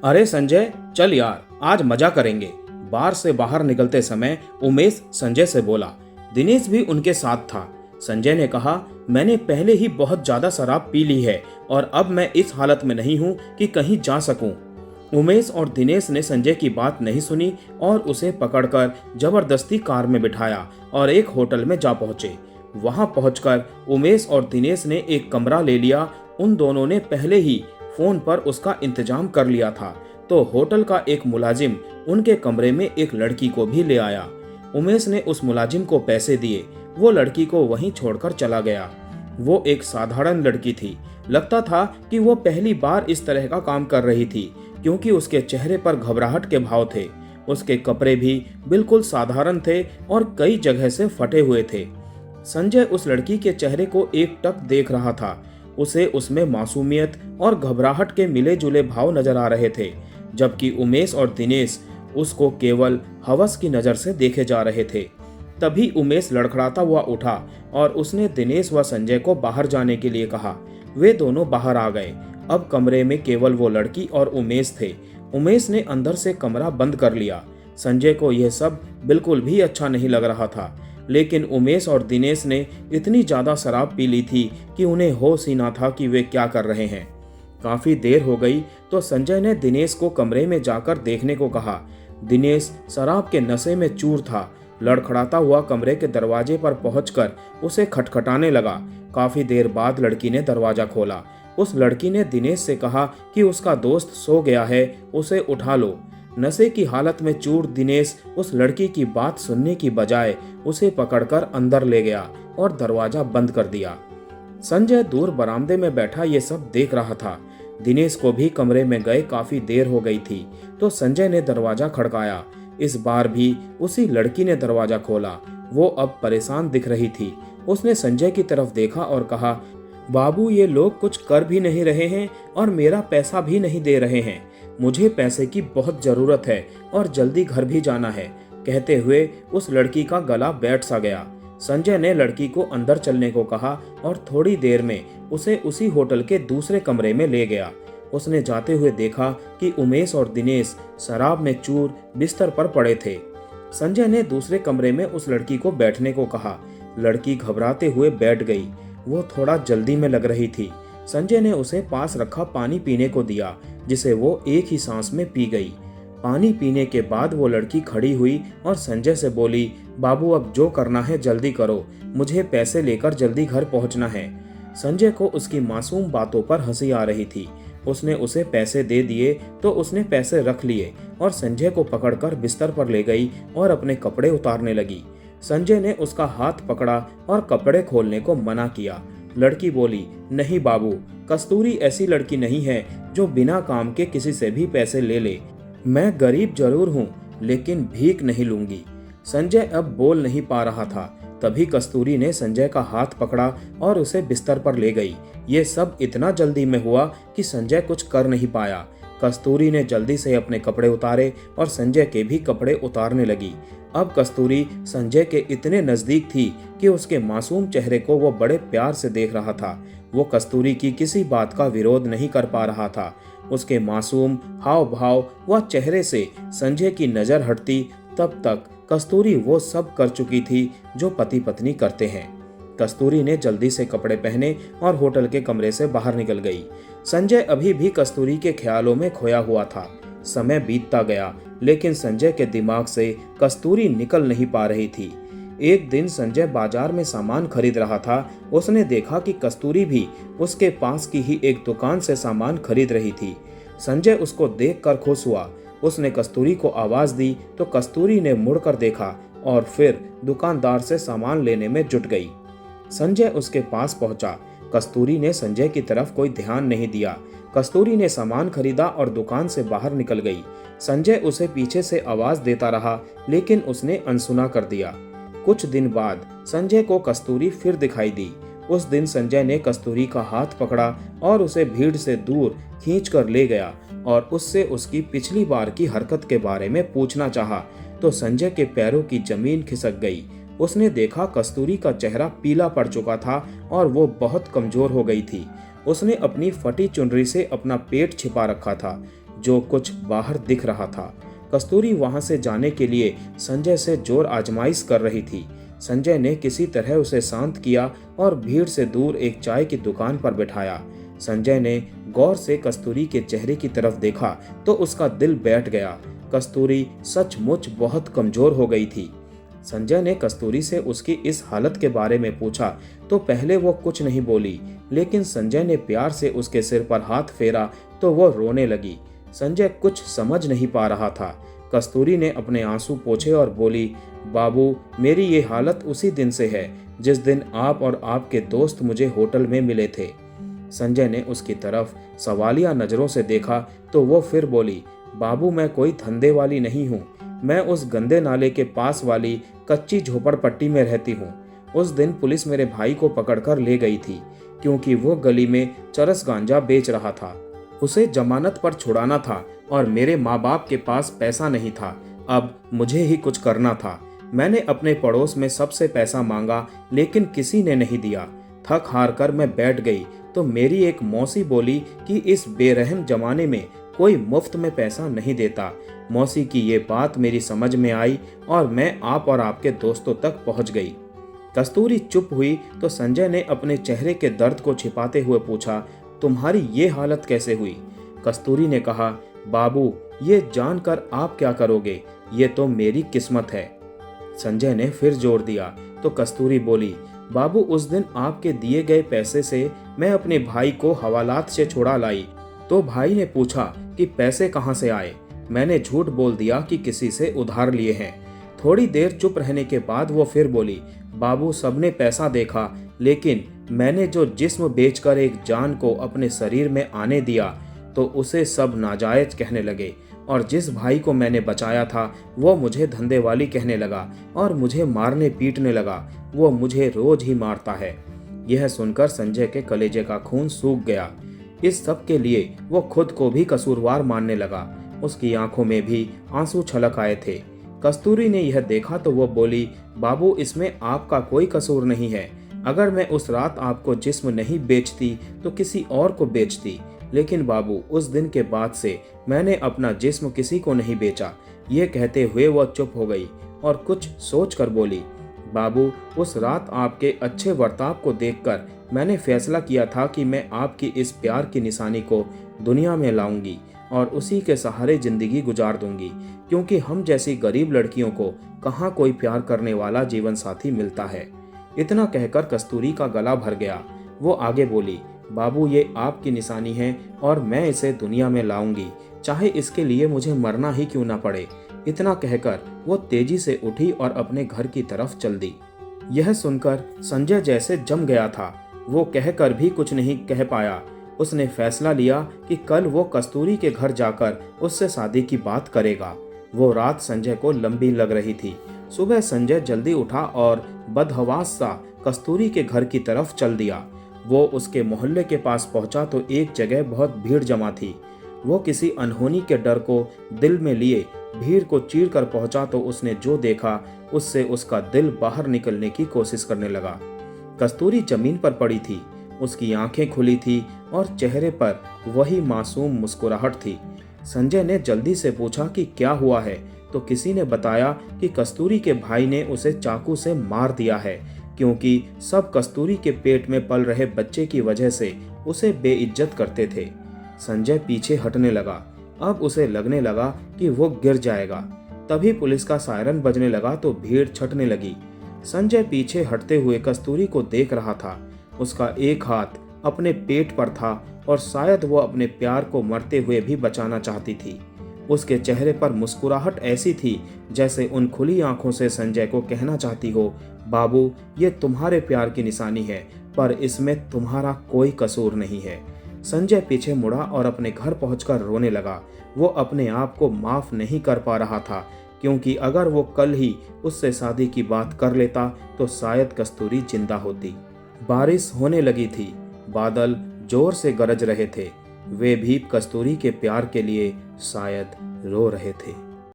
अरे संजय, चल यार, आज मजा करेंगे। बार से बाहर निकलते समय उमेश संजय से बोला। दिनेश भी उनके साथ था। संजय ने कहा, मैंने पहले ही बहुत ज्यादा शराब पी ली है और अब मैं इस हालत में नहीं हूँ कि कहीं जा सकूं। उमेश और दिनेश ने संजय की बात नहीं सुनी और उसे पकड़कर जबरदस्ती कार में बिठाया और एक होटल में जा पहुंचे। वहां पहुंचकर उमेश और दिनेश ने एक कमरा ले लिया। उन दोनों ने पहले ही फोन पर उसका इंतजाम कर लिया था, तो होटल का एक मुलाजिम उनके कमरे में एक लड़की को भी ले आया। उमेश ने उस मुलाजिम को पैसे दिए। वो लड़की को वहीं छोड़कर चला गया। वो एक साधारण लड़की थी। लगता था कि वो पहली बार इस तरह का काम कर रही थी, क्योंकि उसके चेहरे पर घबराहट के भाव थे। उसके कपड़े भी बिल्कुल साधारण थे और कई जगह से फटे हुए थे। संजय उस लड़की के चेहरे को एकटक देख रहा था। उसे उसमें मासूमियत और घबराहट के मिले जुले भाव नजर आ रहे थे, जबकि उमेश और दिनेश उसको केवल हवस की नजर से देखे जा रहे थे। तभी उमेश लड़खड़ाता हुआ उठा और उसने दिनेश व संजय को बाहर जाने के लिए कहा। वे दोनों बाहर आ गए। अब कमरे में केवल वो लड़की और उमेश थे। उमेश ने अंदर से कमरा बंद कर लिया। संजय को यह सब बिल्कुल भी अच्छा नहीं लग रहा था, लेकिन उमेश और दिनेश ने इतनी ज्यादा शराब पी ली थी कि उन्हें होश ही ना था कि वे क्या कर रहे हैं। काफी देर हो गई तो संजय ने दिनेश को कमरे में जाकर देखने को कहा। दिनेश शराब के नशे में चूर था। लड़खड़ाता हुआ कमरे के दरवाजे पर पहुंचकर उसे खटखटाने लगा। काफी देर बाद लड़की ने दरवाजा खोला। उस लड़की ने दिनेश से कहा कि उसका दोस्त सो गया है, उसे उठा लो। नशे की हालत में चूर दिनेश उस लड़की की बात सुनने की बजाय उसे पकड़कर अंदर ले गया और दरवाजा बंद कर दिया। संजय दूर बरामदे में बैठा ये सब देख रहा था। दिनेश को भी कमरे में गए काफी देर हो गई थी, तो संजय ने दरवाजा खड़काया। इस बार भी उसी लड़की ने दरवाजा खोला। वो अब परेशान दिख रही थी। उसने संजय की तरफ देखा और कहा, बाबू, ये लोग कुछ कर भी नहीं रहे हैं और मेरा पैसा भी नहीं दे रहे हैं। मुझे पैसे की बहुत जरूरत है और जल्दी घर भी जाना है। कहते हुए उस लड़की का गला बैठ सा गया। संजय ने लड़की को अंदर चलने को कहा और थोड़ी देर में उसे उसी होटल के दूसरे कमरे में ले गया। उसने जाते हुए देखा कि उमेश और दिनेश शराब में चूर बिस्तर पर पड़े थे। संजय ने दूसरे कमरे में उस लड़की को बैठने को कहा। लड़की घबराते हुए बैठ गई। वो थोड़ा जल्दी में लग रही थी। संजय ने उसे पास रखा पानी पीने को दिया, जिसे वो एक ही सांस में पी गई। पानी पीने के बाद वो लड़की खड़ी हुई और संजय से बोली, बाबू, अब जो करना है जल्दी करो, मुझे पैसे लेकर जल्दी घर पहुंचना है। संजय को उसकी मासूम बातों पर हंसी आ रही थी। उसने उसे पैसे दे दिए तो उसने पैसे रख लिए और संजय को पकड़कर बिस्तर पर ले गई और अपने कपड़े उतारने लगी। संजय ने उसका हाथ पकड़ा और कपड़े खोलने को मना किया। लड़की बोली, नहीं बाबू, कस्तूरी ऐसी लड़की नहीं है जो बिना काम के किसी से भी पैसे ले ले। मैं गरीब जरूर हूँ, लेकिन भीख नहीं लूंगी। संजय अब बोल नहीं पा रहा था। तभी कस्तूरी ने संजय का हाथ पकड़ा और उसे बिस्तर पर ले गई। ये सब इतना जल्दी में हुआ कि संजय कुछ कर नहीं पाया। कस्तूरी ने जल्दी से अपने कपड़े उतारे और संजय के भी कपड़े उतारने लगी। अब कस्तूरी संजय के इतने नजदीक थी कि उसके मासूम चेहरे को वो बड़े प्यार से देख रहा था। वो कस्तूरी की किसी बात का विरोध नहीं कर पा रहा था। उसके मासूम हाव भाव व चेहरे से संजय की नजर हटती, तब तक कस्तूरी वो सब कर चुकी थी जो पति पत्नी करते हैं। कस्तूरी ने जल्दी से कपड़े पहने और होटल के कमरे से बाहर निकल गई। संजय अभी भी कस्तूरी के ख्यालों में खोया हुआ था। समय बीतता गया, लेकिन संजय के दिमाग से कस्तूरी निकल नहीं पा रही थी। एक दिन संजय बाजार में सामान खरीद रहा था। उसने देखा कि कस्तूरी भी उसके पास की ही एक दुकान से सामान खरीद रही थी। संजय उसको देखकर खुश हुआ। उसने कस्तूरी को आवाज दी तो कस्तूरी ने मुड़कर देखा और फिर दुकानदार से सामान लेने में जुट गई। संजय उसके पास पहुंचा। कस्तूरी ने संजय की तरफ कोई ध्यान नहीं दिया। कस्तूरी ने सामान खरीदा और दुकान से बाहर निकल गई। संजय उसे पीछे से आवाज देता रहा, लेकिन उसने अनसुना कर दिया। कुछ दिन बाद संजय को कस्तूरी फिर दिखाई दी। उस दिन संजय ने कस्तूरी का हाथ पकड़ा और उसे भीड़ से दूर खींचकर ले गया और उससे उसकी पिछली बार की हरकत के बारे में पूछना चाहा, तो संजय के पैरों की जमीन खिसक गई। उसने देखा कस्तूरी का चेहरा पीला पड़ चुका था और वो बहुत कमजोर हो गई थी। उसने अपनी फटी चुनरी से अपना पेट छिपा रखा था। जो कुछ बाहर दिख रहा था। कस्तूरी वहां से जाने के लिए संजय से जोर आजमाइश कर रही थी। संजय ने किसी तरह उसे शांत किया और भीड़ से दूर एक चाय की दुकान पर बिठाया। संजय ने गौर से कस्तूरी के चेहरे की तरफ देखा तो उसका दिल बैठ गया। कस्तूरी सचमुच बहुत कमजोर हो गई थी। संजय ने कस्तूरी से उसकी इस हालत के बारे में पूछा तो पहले वो कुछ नहीं बोली, लेकिन संजय ने प्यार से उसके सिर पर हाथ फेरा तो वो रोने लगी। संजय कुछ समझ नहीं पा रहा था। कस्तूरी ने अपने आंसू पोंछे और बोली, बाबू, मेरी ये हालत उसी दिन से है जिस दिन आप और आपके दोस्त मुझे होटल में मिले थे। संजय ने उसकी तरफ सवालिया नजरों से देखा तो वो फिर बोली, बाबू, मैं कोई धंधे वाली नहीं हूँ। मैं उस गंदे नाले के पास वाली कच्ची झोपड़पट्टी में रहती हूँ। उस दिन पुलिस मेरे भाई को पकड़कर ले गई थी क्योंकि वो गली में चरस गांजा बेच रहा था। उसे जमानत पर छुड़ाना था और मेरे माँ बाप के पास पैसा नहीं था। अब मुझे ही कुछ करना था। मैंने अपने पड़ोस में सबसे पैसा मांगा लेकिन किसी ने नहीं दिया। थक हार कर मैं बैठ गई तो मेरी एक मौसी बोली कि इस बेरहम जमाने में कोई मुफ्त में पैसा नहीं देता। मौसी की ये बात मेरी समझ में आई और मैं आप और आपके दोस्तों तक पहुंच गई। कस्तूरी चुप हुई तो संजय ने अपने चेहरे के दर्द को छिपाते हुए पूछा, तुम्हारी ये हालत कैसे हुई? कस्तूरी ने कहा, बाबू, ये जानकर आप क्या करोगे? ये तो मेरी किस्मत है। संजय ने फिर जोर दिया तो कस्तूरी बोली, बाबू, उस दिन आपके दिए गए पैसे से मैं अपने भाई को हवालात से छुड़ा लाई। तो भाई ने पूछा कि पैसे कहाँ से आए। मैंने झूठ बोल दिया कि किसी से उधार लिए हैं। थोड़ी देर चुप रहने के बाद वो फिर बोली, बाबू, सबने पैसा देखा लेकिन मैंने जो जिस्म बेचकर एक जान को अपने शरीर में आने दिया तो उसे सब नाजायज कहने लगे और जिस भाई को मैंने बचाया था वो मुझे धंधे वाली कहने लगा और मुझे मारने पीटने लगा। वो मुझे रोज ही मारता है। यह सुनकर संजय के कलेजे का खून सूख गया। इस सब के लिए वो खुद को भी कसूरवार मानने लगा। उसकी आंखों में भी आंसू छलक आए थे। कस्तूरी ने यह देखा तो वो बोली, बाबू, इसमें आपका कोई कसूर नहीं है। अगर मैं उस रात आपको जिस्म नहीं बेचती तो किसी और को बेचती, लेकिन बाबू, उस दिन के बाद से मैंने अपना जिस्म किसी को नहीं बेचा। ये कहते हुए वह चुप हो गई और कुछ सोच कर बोली, बाबू, उस रात आपके अच्छे बर्ताव को देखकर मैंने फैसला किया था कि मैं आपकी इस प्यार की निशानी को दुनिया में लाऊंगी और उसी के सहारे जिंदगी गुजार दूंगी, क्योंकि हम जैसी गरीब लड़कियों को कहाँ कोई प्यार करने वाला जीवन साथी मिलता है। इतना कहकर कस्तूरी का गला भर गया। वो आगे बोली, बाबू, ये आपकी निशानी है और मैं इसे दुनिया में लाऊंगी, चाहे इसके लिए मुझे मरना ही क्यों ना पड़े। इतना कहकर वो तेजी से उठी और अपने घर की तरफ चल दी। यह सुनकर संजय जैसे जम गया था। वो कहकर भी कुछ नहीं कह पाया। उसने फैसला लिया कि कल वो कस्तूरी के घर जाकर उससे शादी की बात करेगा। वो रात संजय को लंबी लग रही थी। सुबह संजय जल्दी उठा और बदहवास सा कस्तूरी के घर की तरफ चल दिया। वो उसके मोहल्ले के पास पहुंचा तो एक जगह बहुत भीड़ जमा थी। वो किसी अनहोनी के डर को दिल में लिए भीड़ को चीर कर पहुंचा तो उसने जो देखा उससे उसका दिल बाहर निकलने की कोशिश करने लगा। कस्तूरी जमीन पर पड़ी थी। उसकी आंखें खुली थी और चेहरे पर वही मासूम मुस्कुराहट थी। संजय ने जल्दी से पूछा कि क्या हुआ है, तो किसी ने बताया कि कस्तूरी के भाई ने उसे चाकू से मार दिया है, क्योंकि सब कस्तूरी के पेट में पल रहे बच्चे की वजह से उसे बेइज्जत करते थे। संजय पीछे हटने लगा। अब उसे लगने लगा कि वो गिर जाएगा। तभी पुलिस का सायरन बजने लगा तो भीड़ छटने लगी। संजय पीछे हटते हुए कस्तूरी को देख रहा था। उसका एक हाथ अपने पेट पर था और शायद वो अपने प्यार को मरते हुए भी बचाना चाहती थी। उसके चेहरे पर मुस्कुराहट ऐसी थी जैसे उन खुली आंखों से संजय को कहना चाहती हो, बाबू, ये तुम्हारे प्यार की निशानी है, पर इसमें तुम्हारा कोई कसूर नहीं है। संजय पीछे मुड़ा और अपने घर पहुंचकर रोने लगा। वो अपने आप को माफ नहीं कर पा रहा था, क्योंकि अगर वो कल ही उससे शादी की बात कर लेता तो शायद कस्तूरी जिंदा होती। बारिश होने लगी थी। बादल जोर से गरज रहे थे। वे भी कस्तूरी के प्यार के लिए शायद रो रहे थे।